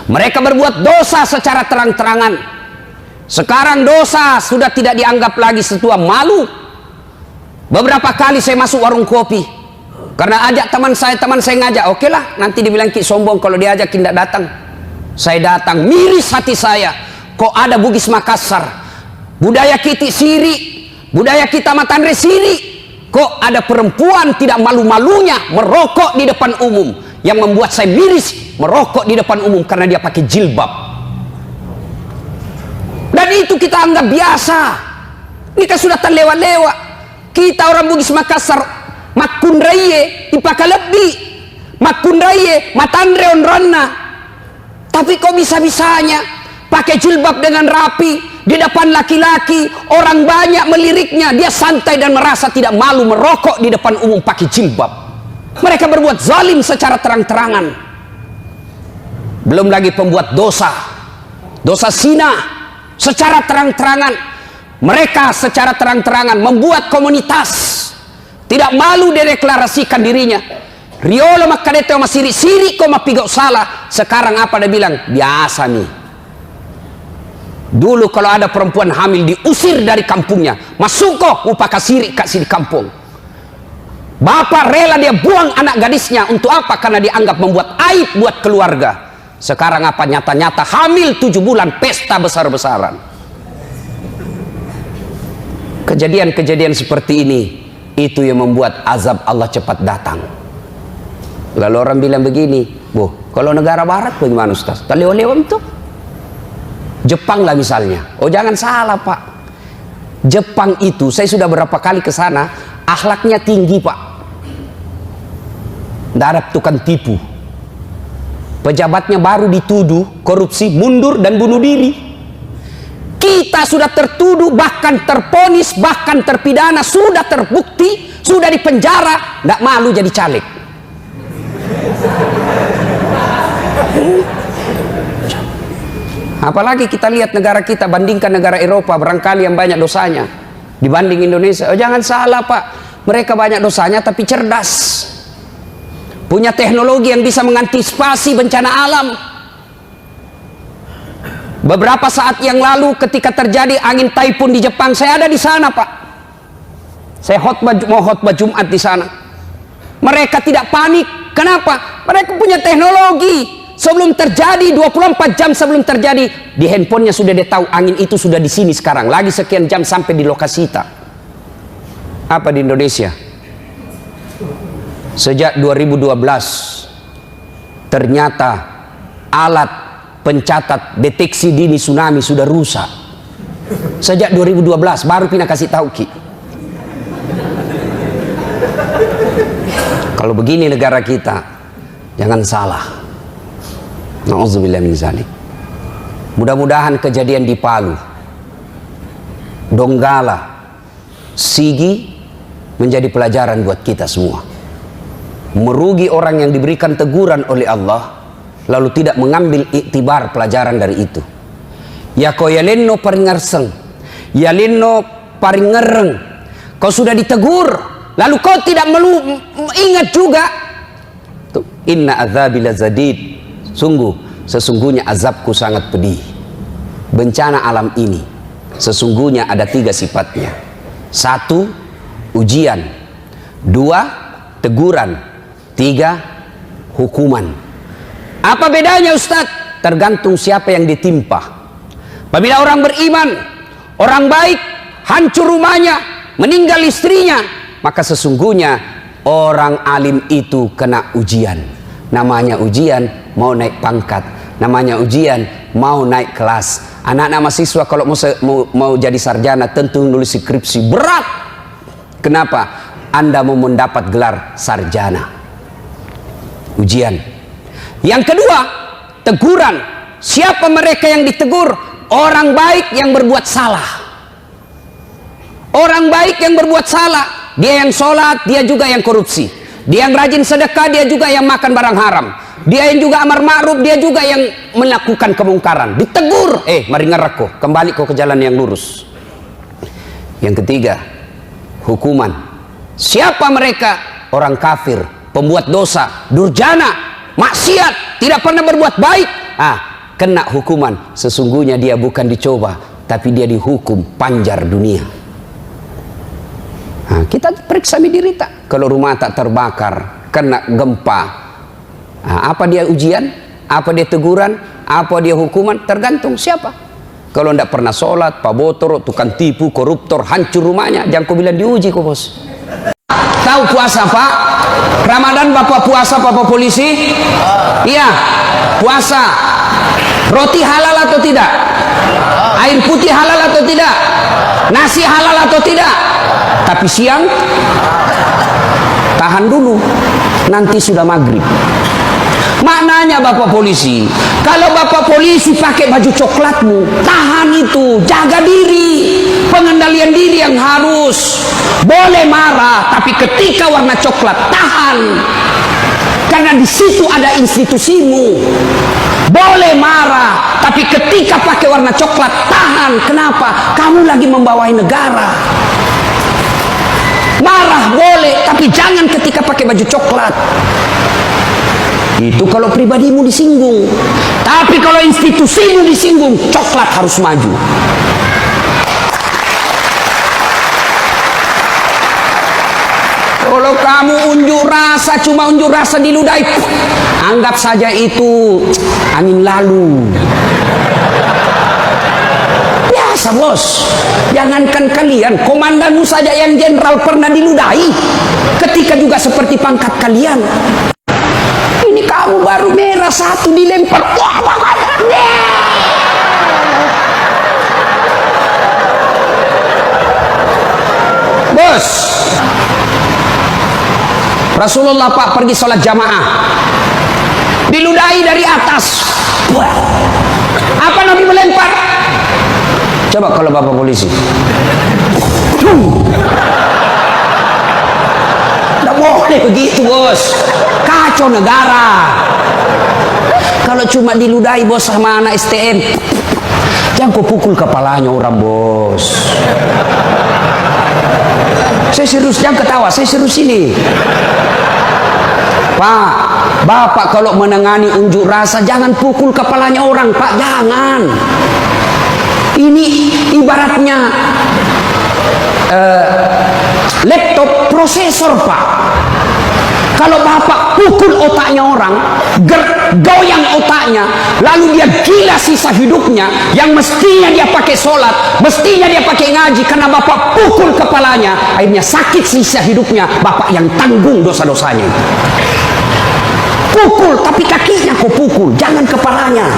Mereka berbuat dosa secara terang-terangan. Sekarang dosa sudah tidak dianggap lagi sesuatu malu. Beberapa kali saya masuk warung kopi, karena ajak teman saya ngajak, oke lah, nanti dibilang ki sombong kalau diajak tidak datang. Saya datang, miris hati saya. Kok ada Bugis Makassar, budaya kita siri, budaya kita Matandre siri, kok ada perempuan tidak malu-malunya merokok di depan umum. Yang membuat saya miris, merokok di depan umum karena dia pakai jilbab. Dan itu kita anggap biasa. Ini kan sudah terlewat-lewat. Kita orang Bugis Makassar, makundraye dipakai lebih, makundraye Matandre onronna. Tapi kok bisa-bisanya pakai jilbab dengan rapi di depan laki-laki, orang banyak meliriknya, dia santai dan merasa tidak malu merokok di depan umum pakai jilbab. Mereka berbuat zalim secara terang-terangan. Belum lagi pembuat dosa zina secara terang-terangan. Mereka secara terang-terangan membuat komunitas, tidak malu dideklarasikan dirinya. Riolo makadete oma siri-siri kok mapigau salah. Sekarang apa dia bilang? Biasa nih. Dulu kalau ada perempuan hamil diusir dari kampungnya, masuk kok upaka siri kasih di kampung. Bapak rela dia buang anak gadisnya untuk apa? Karena dianggap membuat aib buat keluarga. Sekarang apa? Nyata-nyata hamil 7 bulan, pesta besar-besaran. Kejadian-kejadian seperti ini, itu yang membuat azab Allah cepat datang. Lalu orang bilang begini, kalau negara barat bagaimana Ustaz? Taleo-leo itu Jepang lah misalnya. Oh jangan salah Pak, Jepang itu saya sudah berapa kali ke sana, akhlaknya tinggi Pak. Tidak ada tukang tipu. Pejabatnya baru dituduh korupsi, mundur dan bunuh diri. Kita sudah tertuduh, bahkan terponis, bahkan terpidana, sudah terbukti, sudah dipenjara, tidak malu jadi caleg. Apalagi kita lihat negara kita, bandingkan negara Eropa, barangkali yang banyak dosanya dibanding Indonesia. Oh jangan salah Pak, mereka banyak dosanya tapi cerdas, punya teknologi yang bisa mengantisipasi bencana alam. Beberapa saat yang lalu ketika terjadi angin taifun di Jepang, saya ada di sana Pak. Saya mau khotbah Jumat di sana. Mereka tidak panik. Kenapa? Mereka punya teknologi. Sebelum terjadi, 24 jam sebelum terjadi, di handphonenya sudah dia tahu angin itu sudah di sini sekarang. Lagi sekian jam sampai di lokasi kita. Apa di Indonesia? Sejak 2012, ternyata alat pencatat deteksi dini tsunami sudah rusak. Sejak 2012, baru Pina kasih tahu Ki. Kalau begini negara kita, jangan salah. Na'udzubillah min zalik. Mudah-mudahan kejadian di Palu, Donggala, Sigi menjadi pelajaran buat kita semua. Merugi orang yang diberikan teguran oleh Allah lalu tidak mengambil iktibar pelajaran dari itu. Ya ko yalenno paringarseng, yalenno paringereng. Kau sudah ditegur lalu kau tidak ingat juga. Inna azabi lazadid. Sesungguhnya azabku sangat pedih. Bencana alam ini sesungguhnya ada 3 sifatnya. 1, ujian. 2, teguran. 3, hukuman. Apa bedanya Ustadz? Tergantung siapa yang ditimpa. Apabila orang beriman, orang baik, hancur rumahnya, meninggal istrinya, maka sesungguhnya orang alim itu kena ujian. Namanya ujian mau naik pangkat, namanya ujian mau naik kelas. Anak-anak mahasiswa kalau mau jadi sarjana tentu nulis skripsi berat. Kenapa? Anda mau mendapat gelar sarjana. Ujian. Yang kedua, teguran. Siapa mereka yang ditegur? Orang baik yang berbuat salah. Orang baik yang berbuat salah, dia yang sholat, dia juga yang korupsi. Dia yang rajin sedekah, dia juga yang makan barang haram. Dia yang juga amar ma'ruf, dia juga yang melakukan kemungkaran. Ditegur, mari ngereko, kembali kau ke jalan yang lurus. Yang ketiga, hukuman. Siapa mereka? Orang kafir, pembuat dosa, durjana, maksiat, tidak pernah berbuat baik. kena hukuman, sesungguhnya dia bukan dicoba, tapi dia dihukum panjar dunia. Nah, kita periksa diri tak, kalau rumah tak terbakar, kena gempa, nah, apa dia ujian, apa dia teguran, apa dia hukuman, tergantung siapa. Kalau tidak pernah sholat, pabotor, tukang tipu, koruptor, hancur rumahnya, jangan kau bilang diuji kau bos. Tahu puasa Pak? Ramadan Bapak puasa Bapak polisi? Iya, puasa. Roti halal atau tidak? Air putih halal atau tidak? Nasi halal atau tidak? Tapi siang tahan dulu, nanti sudah maghrib. Maknanya Bapak polisi, kalau Bapak polisi pakai baju coklatmu, tahan itu, jaga diri, pengendalian diri yang harus. Boleh marah, tapi ketika warna coklat tahan, karena di situ ada institusimu. Boleh marah, tapi ketika pakai warna coklat tahan. Kenapa? Kamu lagi membawahi negara. Marah boleh, tapi jangan ketika pakai baju coklat. Itu kalau pribadimu disinggung. Tapi kalau institusimu disinggung, coklat harus maju. Kalau kamu unjuk rasa, cuma unjuk rasa diludahi, anggap saja itu angin lalu. Biasa bos. Jangankan kalian, komandanmu saja yang jenderal pernah diludahi. Ketika juga seperti pangkat kalian. Ini kamu baru merah satu dilempar. Wah, bos, Rasulullah Pak pergi sholat jamaah, diludahi dari atas. Wah. Apa Nabi melempar? Coba kalau Bapak polisi. Tidak boleh begitu bos, kacau negara. Kalau cuma diludahi bos sama anak STM, jangan kau pukul kepalanya orang bos. Saya serius, jangan ketawa, saya serius ini. Pak, Bapak kalau menangani unjuk rasa jangan pukul kepalanya orang Pak, jangan. Ini ibaratnya laptop prosesor Pak. Kalau Bapak pukul otaknya orang, goyang otaknya, lalu dia gila sisa hidupnya, yang mestinya dia pakai sholat, mestinya dia pakai ngaji, karena Bapak pukul kepalanya, akhirnya sakit sisa hidupnya, Bapak yang tanggung dosa-dosanya. Pukul, tapi kakinya kau pukul, jangan kepalanya.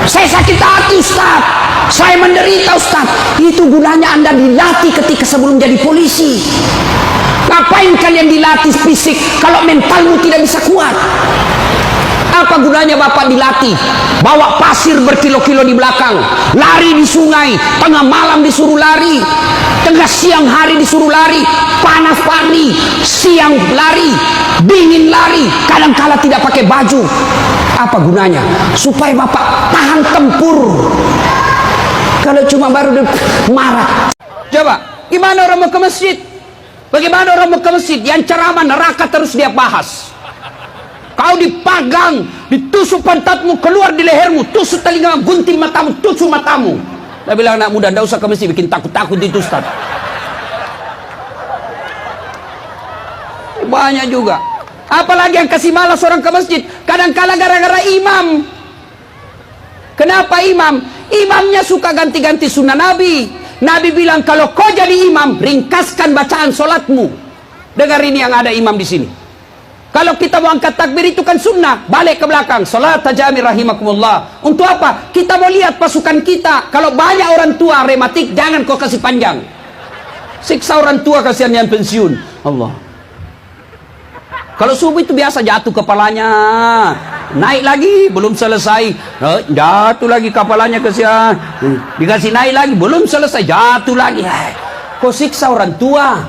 Saya sakit hati Ustaz, saya menderita Ustaz. Itu gunanya Anda dilatih ketika sebelum jadi polisi. Ngapain kalian dilatih fisik kalau mentalmu tidak bisa kuat? Apa gunanya Bapak dilatih? Bawa pasir berkilo-kilo di belakang, lari di sungai, tengah malam disuruh lari, tengah siang hari disuruh lari, panas lari, siang lari, dingin lari, kadang-kala tidak pakai baju. Apa gunanya? Supaya Bapak tahan tempur. Kalau cuma baru marah. Coba, gimana orang mau ke masjid? Bagaimana orang mau ke masjid? Yang ceramah neraka terus dia bahas. Kau dipagang, ditusuk pantatmu, keluar di lehermu, tusuk telingamu, gunting matamu, tusuk matamu. Dia bilang anak muda, tidak usah ke masjid, bikin takut-takut itu Ustaz. Banyak juga. Apalagi yang kasih malas orang ke masjid, kadang-kala gara-gara imam. Kenapa imam? Imamnya suka ganti-ganti sunnah Nabi. Nabi bilang kalau kau jadi imam, ringkaskan bacaan solatmu. Dengar ini yang ada imam di sini. Kalau kita mau angkat takbir itu kan sunnah, balik ke belakang. Salat tajami rahimakumullah. Untuk apa? Kita mau lihat pasukan kita. Kalau banyak orang tua rematik, jangan kau kasih panjang. Siksa orang tua kasihan yang pensiun. Allah. Kalau subuh itu biasa jatuh kepalanya, naik lagi belum selesai, jatuh lagi kepalanya kasihan, dikasih naik lagi belum selesai, jatuh lagi. Kau siksa orang tua.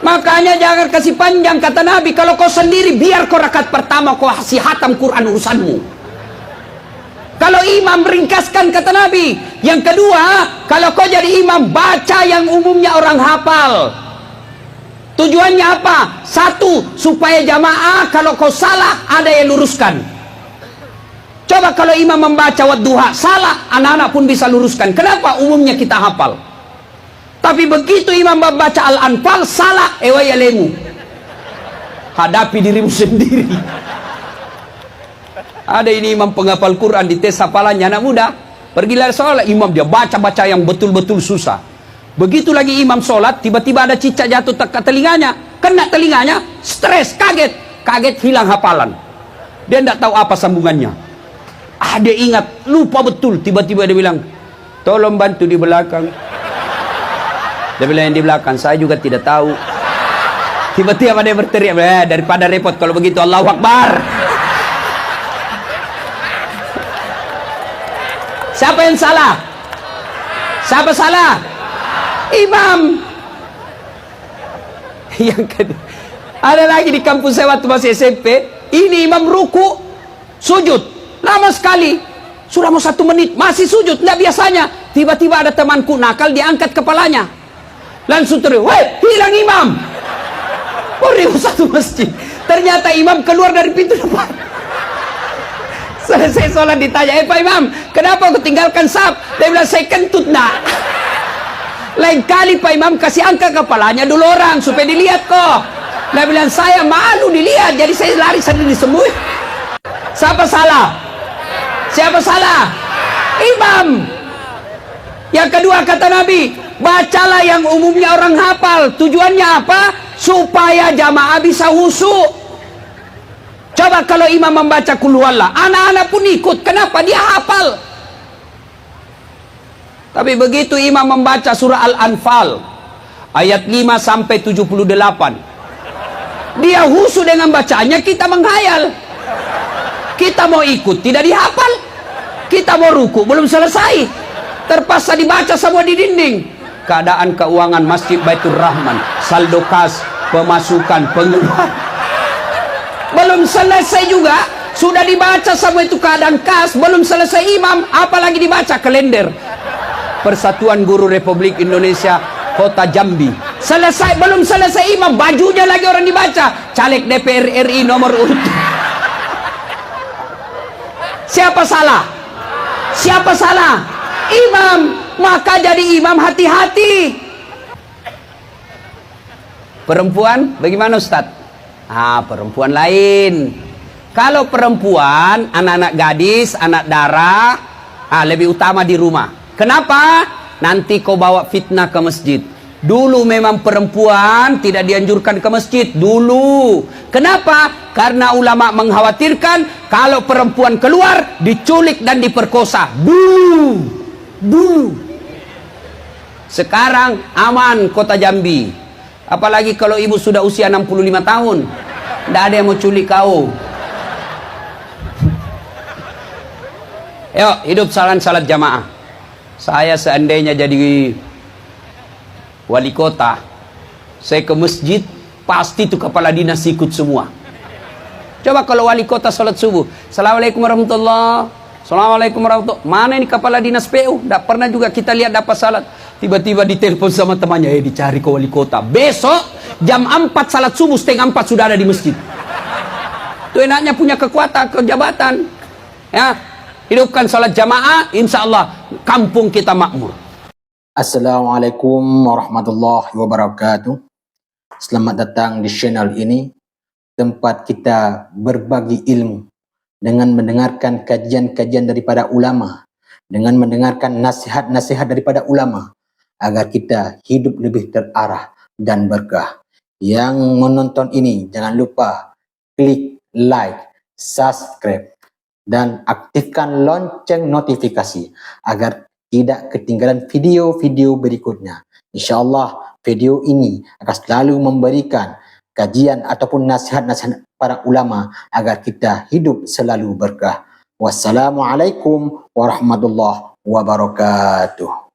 Makanya jangan kasih panjang, kata Nabi. Kalau kau sendiri biar kau rakaat pertama kau kasih hatam Quran urusanmu. Kalau imam ringkaskan, kata Nabi. Yang kedua, kalau kau jadi imam baca yang umumnya orang hafal. Tujuannya apa? Satu, supaya jamaah kalau kau salah ada yang luruskan. Coba kalau imam membaca wadduha salah, anak-anak pun bisa luruskan. Kenapa? Umumnya kita hafal. Tapi begitu imam membaca Al-Anfal salah, ya lemu. Hadapi dirimu sendiri. Ada ini imam penghafal Quran di tes hafalannya anak muda. Pergilah sholat, imam dia baca-baca yang betul-betul susah. Begitu lagi imam sholat, tiba-tiba ada cicak jatuh ke telinganya. Kena telinganya, stres, kaget. Kaget hilang hafalan. Dia tidak tahu apa sambungannya. Dia ingat, lupa betul. Tiba-tiba dia bilang, tolong bantu di belakang. Dia bilang yang di belakang, saya juga tidak tahu. Tiba-tiba dia berteriak, daripada repot kalau begitu, Allahu Akbar. Siapa yang salah? Siapa salah? Imam. Yang kedua, ada lagi di kampus saya waktu masih SMP, ini imam ruku, sujud, lama sekali, sudah mau 1 menit, masih sujud, tidak biasanya. Tiba-tiba ada temanku nakal, diangkat kepalanya, langsung teriak, woi, hilang imam. Beribu satu masjid, ternyata imam keluar dari pintu depan. Selesai sholat ditanya, Pak Imam, kenapa kau tinggalkan saf? Dia bilang, saya kentut nak. Lain kali Pak Imam kasih angka kepalanya dulu orang supaya dilihat kok. Dia bilang, saya malu dilihat, jadi saya lari sendiri sembuh. Siapa salah? Siapa salah? Imam. Yang kedua kata Nabi, bacalah yang umumnya orang hafal. Tujuannya apa? Supaya jamaah bisa khusyuk. Coba kalau imam membaca Qul huwallah, anak-anak pun ikut. Kenapa? Dia hafal. Tapi begitu imam membaca surah Al-Anfal ayat 5 sampai 78, dia khusyuk dengan bacanya, kita menghayal. Kita mau ikut, tidak dihafal. Kita mau ruku, belum selesai, terpaksa dibaca semua di dinding. Keadaan keuangan Masjid Baitur Rahman, saldo kas, pemasukan, pengeluaran, belum selesai juga, sudah dibaca semua itu keadaan kas, belum selesai imam, apalagi dibaca kalender Persatuan Guru Republik Indonesia Kota Jambi. Selesai, belum selesai imam, bajunya lagi orang dibaca, caleg DPR RI nomor urut. Siapa salah? Siapa salah? Imam. Maka jadi imam hati-hati. Perempuan bagaimana Ustaz? Perempuan lain. Kalau perempuan, anak-anak gadis, anak darah, lebih utama di rumah. Kenapa? Nanti kau bawa fitnah ke masjid. Dulu memang perempuan tidak dianjurkan ke masjid. Dulu. Kenapa? Karena ulama mengkhawatirkan kalau perempuan keluar, diculik dan diperkosa. Dulu. Sekarang aman Kota Jambi. Apalagi kalau ibu sudah usia 65 tahun. Tidak ada yang mau culik kau. Yuk, hidup salat jamaah. Saya seandainya jadi wali kota, saya ke masjid, pasti itu kepala dinas ikut semua. Coba kalau wali kota sholat subuh, Assalamualaikum warahmatullahi wabarakatuh, Assalamualaikum warahmatullahi wabarakatuh. Mana ini kepala dinas PU? Tidak pernah juga kita lihat dapat salat. Tiba-tiba ditelepon sama temannya, dicari ke wali kota. Besok jam 4 salat subuh, setengah 4 sudah ada di masjid. Itu enaknya punya kekuatan, kejabatan. Ya, hidupkan salat jamaah, insya Allah kampung kita makmur. Assalamualaikum warahmatullahi wabarakatuh. Selamat datang di channel ini, tempat kita berbagi ilmu dengan mendengarkan kajian-kajian daripada ulama, dengan mendengarkan nasihat-nasihat daripada ulama, agar kita hidup lebih terarah dan berkah. Yang menonton ini jangan lupa klik like, subscribe, dan aktifkan lonceng notifikasi agar tidak ketinggalan video-video berikutnya. InsyaAllah video ini akan selalu memberikan kajian ataupun nasihat-nasihat para ulama agar kita hidup selalu berkah. Wassalamualaikum warahmatullahi wabarakatuh.